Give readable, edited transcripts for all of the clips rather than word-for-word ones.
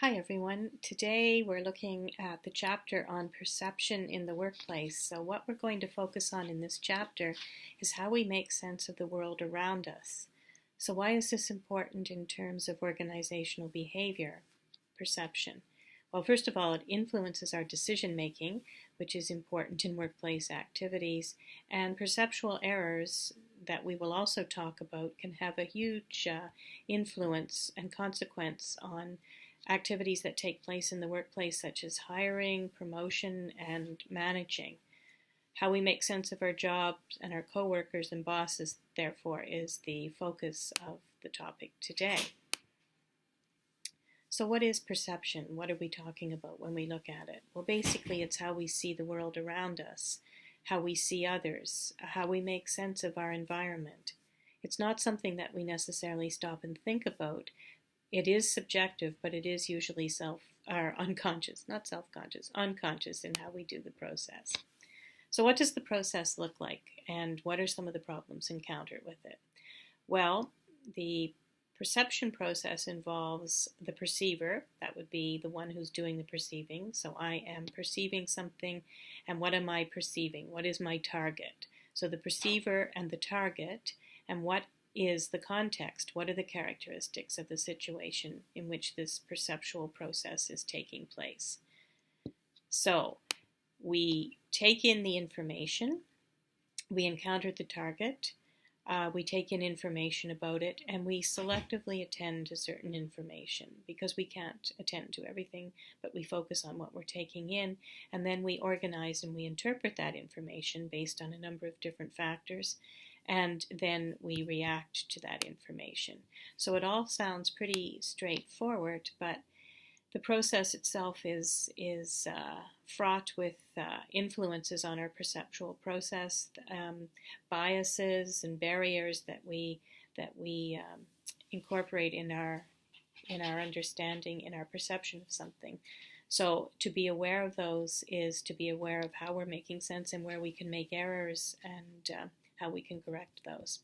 Hi everyone. Today we're looking at the chapter on perception in the workplace. So what we're going to focus on in this chapter is how we make sense of the world around us. So why is this important in terms of organizational behavior, perception? Well, first of all, it influences our decision making, which is important in workplace activities, and perceptual errors that we will also talk about can have a huge influence and consequence on activities that take place in the workplace, such as hiring, promotion, and managing. How we make sense of our jobs and our coworkers and bosses, therefore, is the focus of the topic today. So what is perception? What are we talking about when we look at it? Well, basically, it's how we see the world around us, how we see others, how we make sense of our environment. It's not something that we necessarily stop and think about. It is subjective, but it is usually unconscious, not self-conscious, unconscious in how we do the process. So what does the process look like, and what are some of the problems encountered with it? Well, the perception process involves the perceiver. That would be the one who's doing the perceiving. So I am perceiving something, and what am I perceiving? What is my target? So the perceiver and the target, and what is the context? What are the characteristics of the situation in which this perceptual process is taking place? So we take in the information, we encounter the target, we take in information about it, and we selectively attend to certain information because we can't attend to everything, but we focus on what we're taking in, and then we organize and we interpret that information based on a number of different factors, and then we react to that information. So it all sounds pretty straightforward, but the process itself is fraught with influences on our perceptual process, biases and barriers that we incorporate in our understanding, in our perception of something. So to be aware of those is to be aware of how we're making sense and where we can make errors and how we can correct those.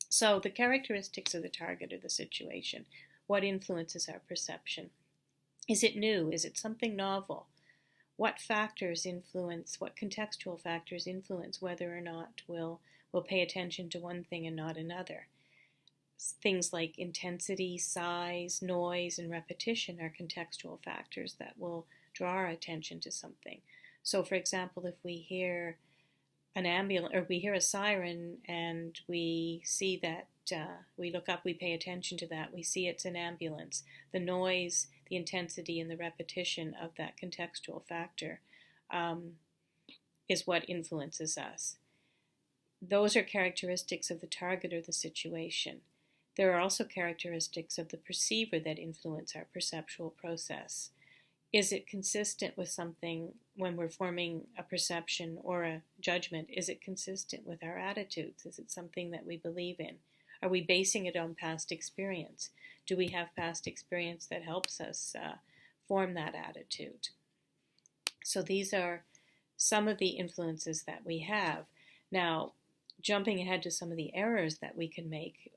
So the characteristics of the target or the situation. What influences our perception? Is it new? Is it something novel? What factors influence, what contextual factors influence whether or not we'll pay attention to one thing and not another? Things like intensity, size, noise, and repetition are contextual factors that will draw our attention to something. So for example, if we hear an ambulance, or we hear a siren and we see that, we look up, we pay attention to that, we see it's an ambulance. The noise, the intensity, and the repetition of that contextual factor is what influences us. Those are characteristics of the target or the situation. There are also characteristics of the perceiver that influence our perceptual process. Is it consistent with something when we're forming a perception or a judgment? Is it consistent with our attitudes? Is it something that we believe in? Are we basing it on past experience? Do we have past experience that helps us form that attitude? So these are some of the influences that we have. Now, jumping ahead to some of the errors that we can make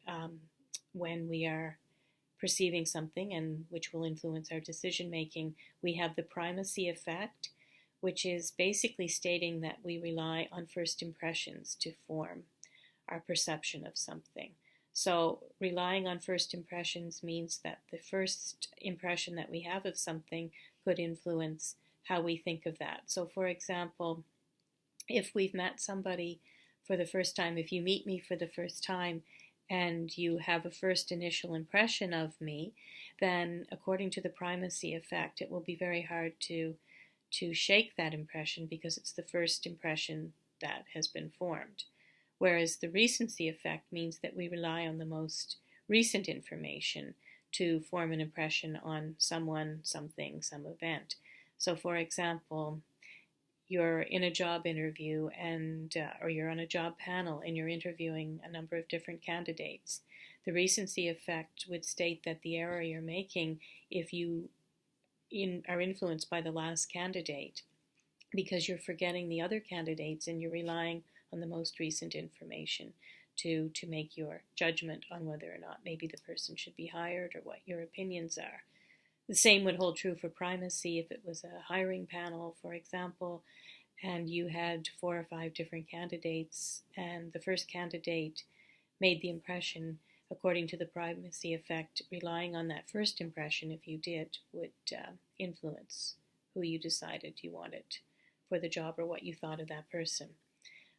when we are perceiving something and which will influence our decision making, we have the primacy effect, which is basically stating that we rely on first impressions to form our perception of something. So relying on first impressions means that the first impression that we have of something could influence how we think of that. So for example, if we've met somebody for the first time, if you meet me for the first time and you have a first initial impression of me, then according to the primacy effect, it will be very hard to shake that impression because it's the first impression that has been formed. Whereas the recency effect means that we rely on the most recent information to form an impression on someone, something, some event. So for example, you're in a job interview and or you're on a job panel and you're interviewing a number of different candidates. The recency effect would state that the error you're making if you are influenced by the last candidate, because you're forgetting the other candidates and you're relying on the most recent information to make your judgment on whether or not maybe the person should be hired or what your opinions are. The same would hold true for primacy if it was a hiring panel, for example, and you had 4 or 5 different candidates, and the first candidate made the impression according to the primacy effect. Relying on that first impression, if you did, would influence who you decided you wanted for the job or what you thought of that person.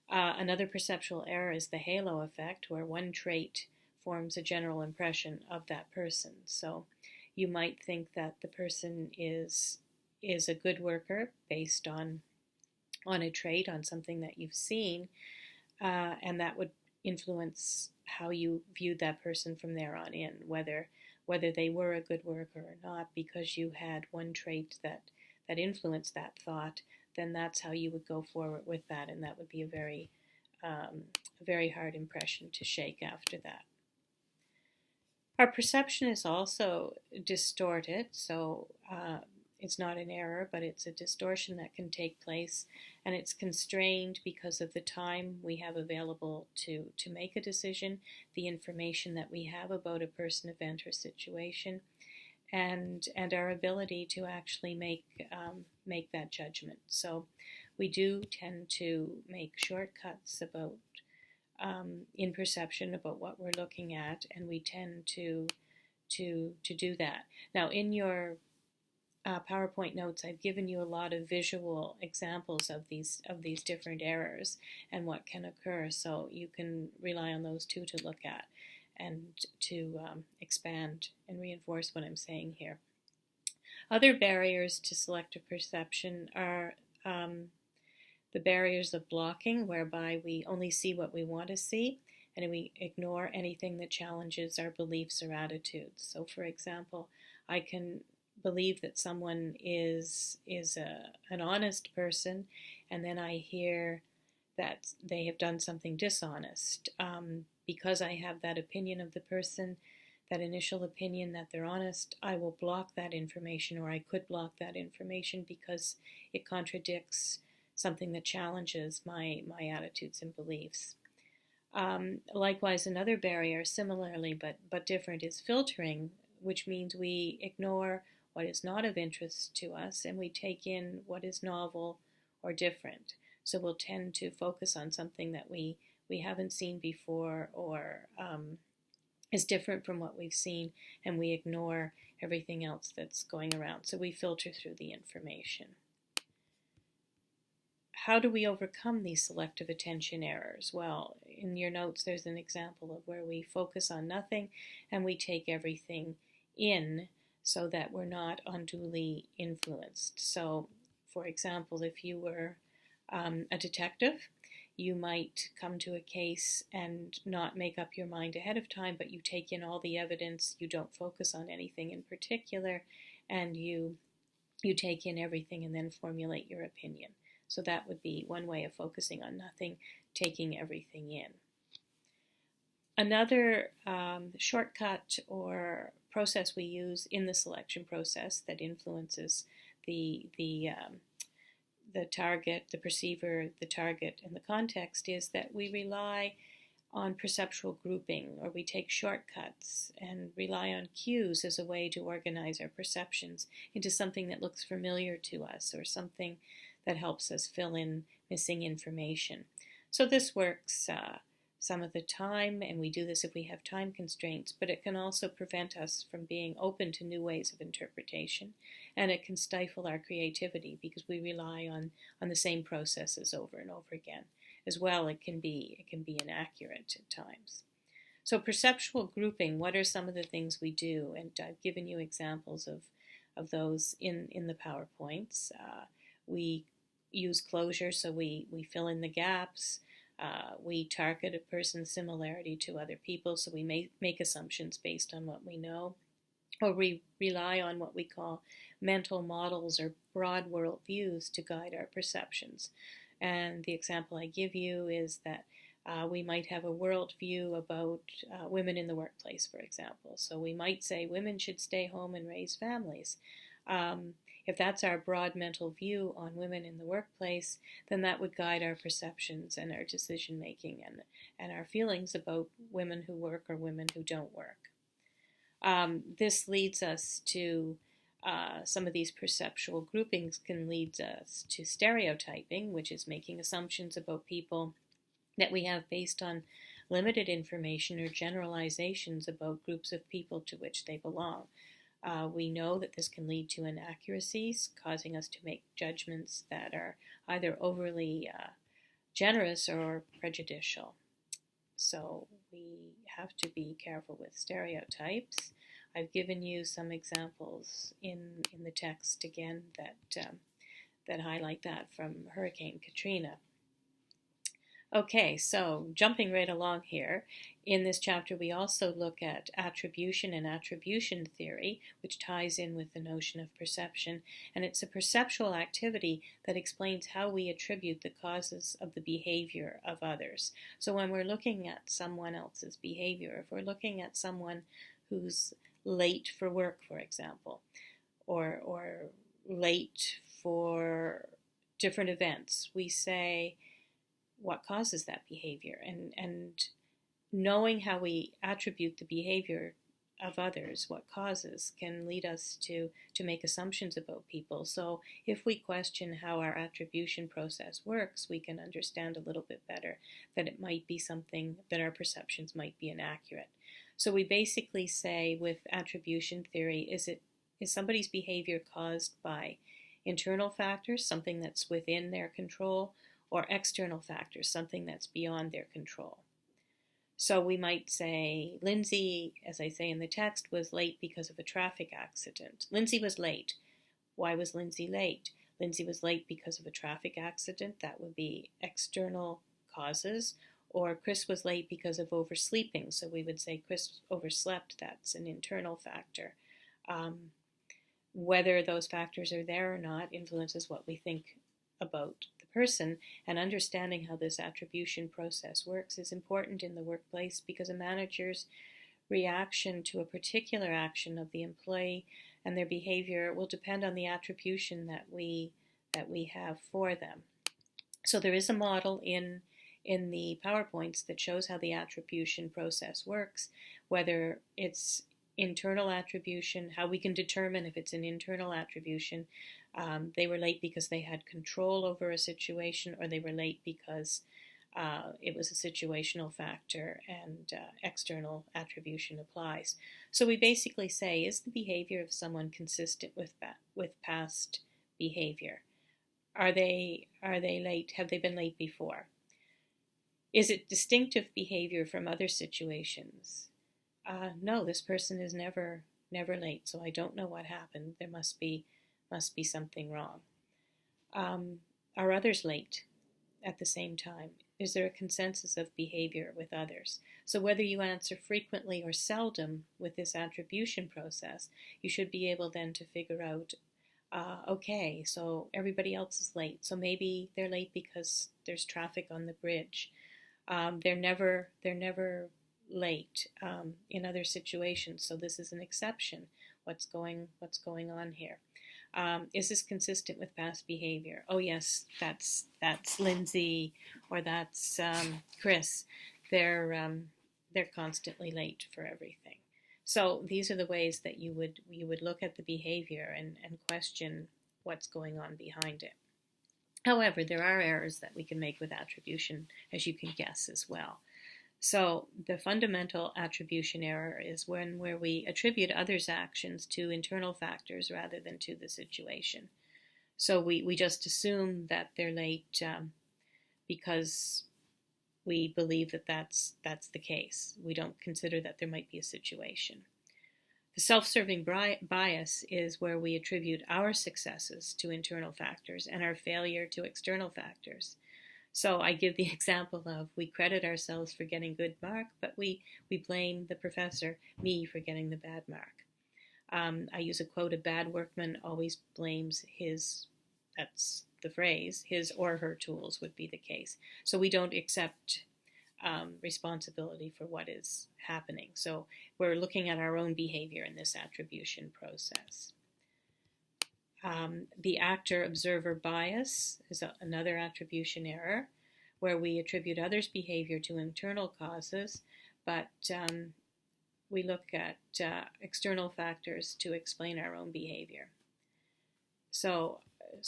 Another perceptual error is the halo effect, where one trait forms a general impression of that person. So you might think that the person is a good worker based on a trait, on something that you've seen, and that would influence how you viewed that person from there on in, whether they were a good worker or not, because you had one trait that influenced that thought. Then that's how you would go forward with that, and that would be a very hard impression to shake after that. Our perception is also distorted, so it's not an error, but it's a distortion that can take place, and it's constrained because of the time we have available to make a decision, the information that we have about a person, event, or situation, and our ability to actually make that judgment. So we do tend to make shortcuts about in perception about what we're looking at, and we tend to do that. Now, in your PowerPoint notes, I've given you a lot of visual examples of these different errors and what can occur, so you can rely on those too to look at and to expand and reinforce what I'm saying here. Other barriers to selective perception are the barriers of blocking, whereby we only see what we want to see and we ignore anything that challenges our beliefs or attitudes. So, for example, I can believe that someone is an honest person, and then I hear that they have done something dishonest. Because I have that opinion of the person, that initial opinion that they're honest, I will block that information, or I could block that information because it contradicts something that challenges my attitudes and beliefs. Likewise, another barrier, similarly but different, is filtering, which means we ignore what is not of interest to us and we take in what is novel or different. So we'll tend to focus on something that we haven't seen before, or is different from what we've seen, and we ignore everything else that's going around. So we filter through the information. How do we overcome these selective attention errors? Well, in your notes there's an example of where we focus on nothing and we take everything in so that we're not unduly influenced. So, for example, if you were a detective, you might come to a case and not make up your mind ahead of time, but you take in all the evidence, you don't focus on anything in particular, and you take in everything and then formulate your opinion. So that would be one way of focusing on nothing, taking everything in. Another shortcut or process we use in the selection process that influences the target, the perceiver, the target, and the context is that we rely on perceptual grouping, or we take shortcuts and rely on cues as a way to organize our perceptions into something that looks familiar to us, or something that helps us fill in missing information. So this works some of the time, and we do this if we have time constraints, but it can also prevent us from being open to new ways of interpretation, and it can stifle our creativity because we rely on the same processes over and over again. As well, it can be inaccurate at times. So perceptual grouping, what are some of the things we do? And I've given you examples of those in the PowerPoints. We use closure, so we fill in the gaps. We target a person's similarity to other people, so we make assumptions based on what we know. Or we rely on what we call mental models or broad world views to guide our perceptions. And the example I give you is that we might have a world view about women in the workplace, for example. So we might say women should stay home and raise families. If that's our broad mental view on women in the workplace, then that would guide our perceptions and our decision making and our feelings about women who work or women who don't work. This leads us to Some of these perceptual groupings can lead us to stereotyping, which is making assumptions about people that we have based on limited information or generalizations about groups of people to which they belong. We know that this can lead to inaccuracies, causing us to make judgments that are either overly generous or prejudicial. So we have to be careful with stereotypes. I've given you some examples in the text again that highlight that from Hurricane Katrina. Okay, so jumping right along here, in this chapter we also look at attribution and attribution theory, which ties in with the notion of perception, and it's a perceptual activity that explains how we attribute the causes of the behavior of others. So when we're looking at someone else's behavior, if we're looking at someone who's late for work, for example, or late for different events, we say, what causes that behavior? And knowing how we attribute the behavior of others, what causes, can lead us to make assumptions about people. So if we question how our attribution process works, we can understand a little bit better that it might be something that our perceptions might be inaccurate. So we basically say with attribution theory, is somebody's behavior caused by internal factors, something that's within their control, or external factors, something that's beyond their control. So we might say, Lindsay, as I say in the text, was late because of a traffic accident. Lindsay was late. Why was Lindsay late? Lindsay was late because of a traffic accident. That would be external causes. Or Chris was late because of oversleeping. So we would say Chris overslept. That's an internal factor. Whether those factors are there or not influences what we think about the person, and understanding how this attribution process works is important in the workplace because a manager's reaction to a particular action of the employee and their behavior will depend on the attribution that we have for them. So there is a model in the PowerPoints that shows how the attribution process works, whether it's internal attribution, how we can determine if it's an internal attribution. They were late because they had control over a situation, or they were late because it was a situational factor and external attribution applies. So we basically say, is the behavior of someone consistent with past behavior? Are they late? Have they been late before? Is it distinctive behavior from other situations? No, this person is never late, so I don't know what happened. There must be something wrong. Are others late at the same time? Is there a consensus of behavior with others? So whether you answer frequently or seldom with this attribution process, you should be able then to figure out, okay, so everybody else is late. So maybe they're late because there's traffic on the bridge. They're never late in other situations, so this is an exception. What's going on here? Is this consistent with past behavior? Oh yes, that's Lindsay, or that's Chris. They're constantly late for everything. So these are the ways that you would look at the behavior and question what's going on behind it. However, there are errors that we can make with attribution, as you can guess as well. So the fundamental attribution error is where we attribute others' actions to internal factors rather than to the situation. So we just assume that they're late because we believe that that's the case. We don't consider that there might be a situation. The self-serving bias is where we attribute our successes to internal factors and our failure to external factors. So I give the example of we credit ourselves for getting good mark, but we blame the professor, me, for getting the bad mark. I use a quote, a bad workman always blames his, that's the phrase, his or her tools would be the case. So we don't accept responsibility for what is happening. So we're looking at our own behavior in this attribution process. The actor-observer bias is another attribution error where we attribute others' behavior to internal causes, but we look at external factors to explain our own behavior. So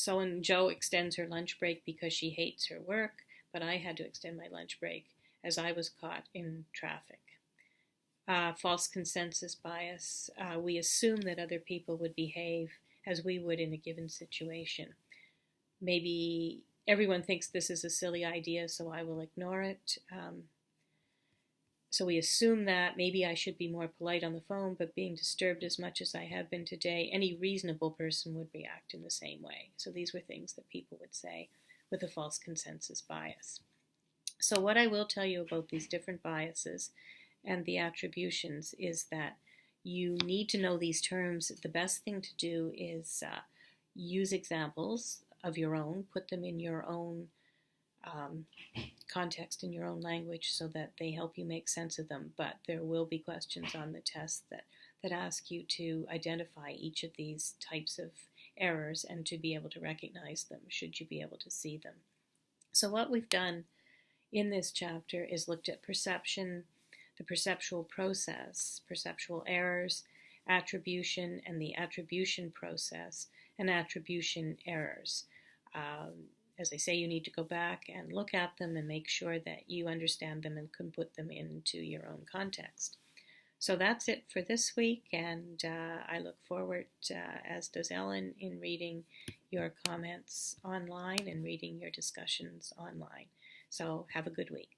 when Jo extends her lunch break because she hates her work, but I had to extend my lunch break as I was caught in traffic. False consensus bias. We assume that other people would behave as we would in a given situation. Maybe everyone thinks this is a silly idea, so I will ignore it. So we assume that maybe I should be more polite on the phone, but being disturbed as much as I have been today, any reasonable person would react in the same way. So these were things that people would say with a false consensus bias. So what I will tell you about these different biases and the attributions is that you need to know these terms. The best thing to do is use examples of your own, put them in your own context, in your own language, so that they help you make sense of them. But there will be questions on the test that ask you to identify each of these types of errors and to be able to recognize them, should you be able to see them. So what we've done in this chapter is looked at perception, the perceptual process, perceptual errors, attribution, and the attribution process, and attribution errors. As I say, you need to go back and look at them and make sure that you understand them and can put them into your own context. So that's it for this week, and I look forward, as does Ellen, in reading your comments online and reading your discussions online. So have a good week.